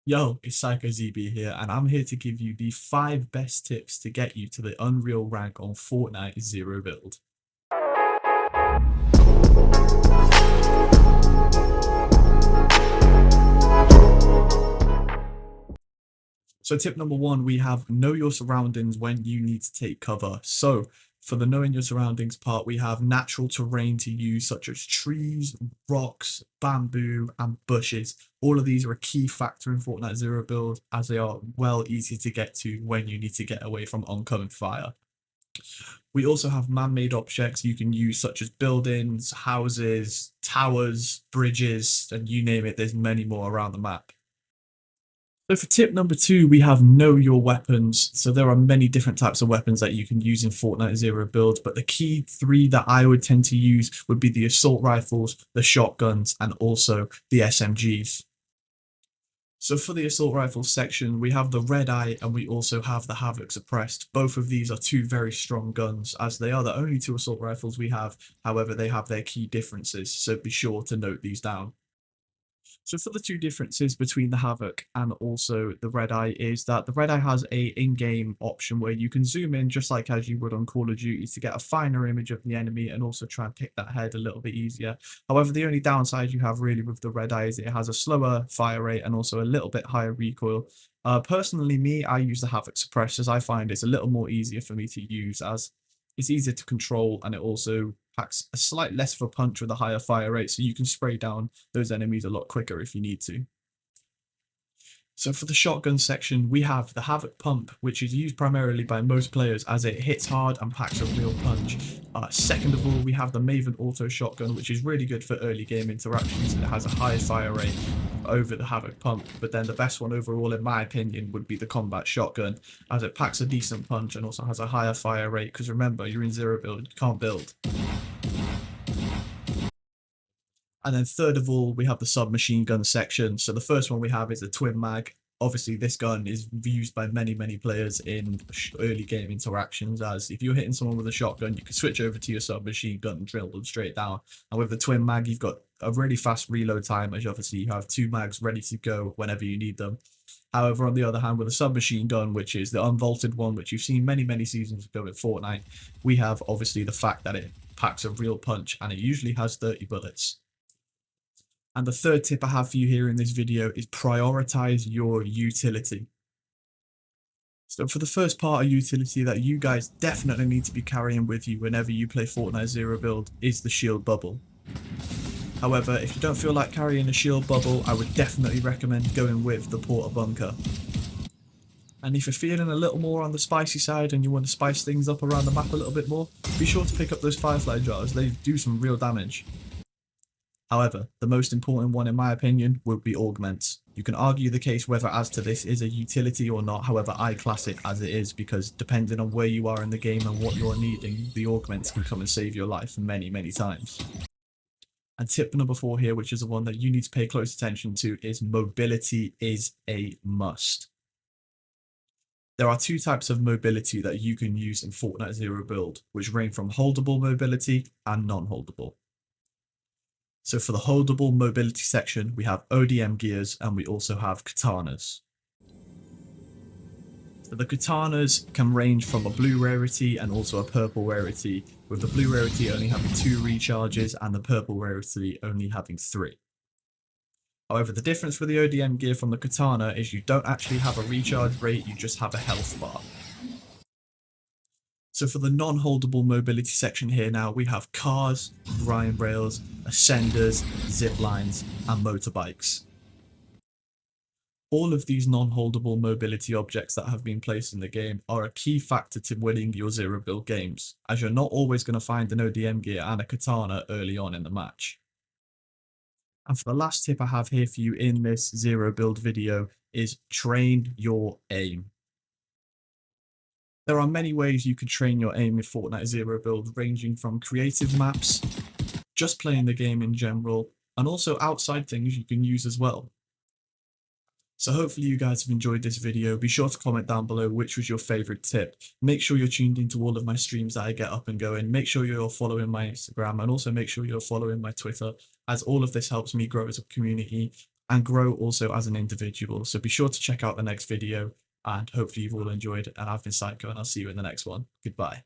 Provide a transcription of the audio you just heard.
Yo, it's PzYcHo here, and I'm here to give you the 5 best tips to get you to the Unreal rank on Fortnite Zero Build. So tip number 1, we have know your surroundings when you need to take cover. So for the knowing your surroundings part, we have natural terrain to use such as trees, rocks, bamboo, and bushes. All of these are a key factor in Fortnite Zero Build as they are well easy to get to when you need to get away from oncoming fire. We also have man-made objects you can use such as buildings, houses, towers, bridges, and you name it, there's many more around the map. So for tip number 2, we have know your weapons. So there are many different types of weapons that you can use in Fortnite Zero Build, but the key 3 that I would tend to use would be the assault rifles, the shotguns, and also the SMGs. So for the assault rifle section, we have the Red Eye and we also have the Havoc Suppressed. Both of these are 2 very strong guns as they are the only 2 assault rifles we have. However, they have their key differences, so be sure to note these down. So for the 2 differences between the Havoc and also the Red Eye is that the Red Eye has a in-game option where you can zoom in just like as you would on Call of Duty to get a finer image of the enemy and also try and pick that head a little bit easier. However, the only downside you have really with the Red Eye is it has a slower fire rate and also a little bit higher recoil. Personally, me, I use the Havoc Suppressed as I find it's a little more easier for me to use as it's easier to control and it also packs a slight less of a punch with a higher fire rate, so you can spray down those enemies a lot quicker if you need to. So for the shotgun section, we have the Havoc Pump, which is used primarily by most players as it hits hard and packs a real punch. Second of all, we have the Maven Auto Shotgun, which is really good for early game interactions. It has a high fire rate over the Havoc Pump, but then the best one overall, in my opinion, would be the Combat Shotgun, as it packs a decent punch and also has a higher fire rate, because remember, you're in Zero Build, you can't build. And then third of all, we have the submachine gun section. So the first one we have is a twin mag. Obviously, this gun is used by many players in early game interactions, as if you're hitting someone with a shotgun, you can switch over to your submachine gun and drill them straight down. And with the twin mag, you've got a really fast reload time, as obviously you have 2 mags ready to go whenever you need them. However, on the other hand, with a submachine gun, which is the unvaulted one, which you've seen many seasons ago in Fortnite, we have obviously the fact that it packs a real punch and it usually has 30 bullets. And the third tip I have for you here in this video is prioritize your utility. So for the first part of utility that you guys definitely need to be carrying with you whenever you play Fortnite Zero Build is the shield bubble. However, if you don't feel like carrying a shield bubble, I would definitely recommend going with the porta bunker. And if you're feeling a little more on the spicy side and you want to spice things up around the map a little bit more, be sure to pick up those firefly jars, they do some real damage. However, the most important one in my opinion would be augments. You can argue the case whether as to this is a utility or not, however I class it as it is because depending on where you are in the game and what you're needing, the augments can come and save your life many times. And tip number 4 here, which is the one that you need to pay close attention to, is mobility is a must. There are 2 types of mobility that you can use in Fortnite Zero Build, which range from holdable mobility and non-holdable. So for the holdable mobility section, we have ODM gears and we also have katanas. So the katanas can range from a blue rarity and also a purple rarity, with the blue rarity only having 2 recharges and the purple rarity only having 3. However, the difference with the ODM gear from the katana is you don't actually have a recharge rate, you just have a health bar. So for the non-holdable mobility section here now, we have cars, grind rails, ascenders, zip lines, and motorbikes. All of these non-holdable mobility objects that have been placed in the game are a key factor to winning your Zero Build games, as you're not always going to find an ODM gear and a katana early on in the match. And for the last tip I have here for you in this Zero Build video is train your aim. There are many ways you can train your aim in Fortnite Zero Build, ranging from creative maps, just playing the game in general, and also outside things you can use as well. So hopefully you guys have enjoyed this video. Be sure to comment down below which was your favorite tip. Make sure you're tuned into all of my streams that I get up and going. Make sure you're following my Instagram and also make sure you're following my Twitter, as all of this helps me grow as a community. and grow also as an individual. So be sure to check out the next video, and hopefully you've all enjoyed. And I've been PzYcHo, and I'll see you in the next one. Goodbye.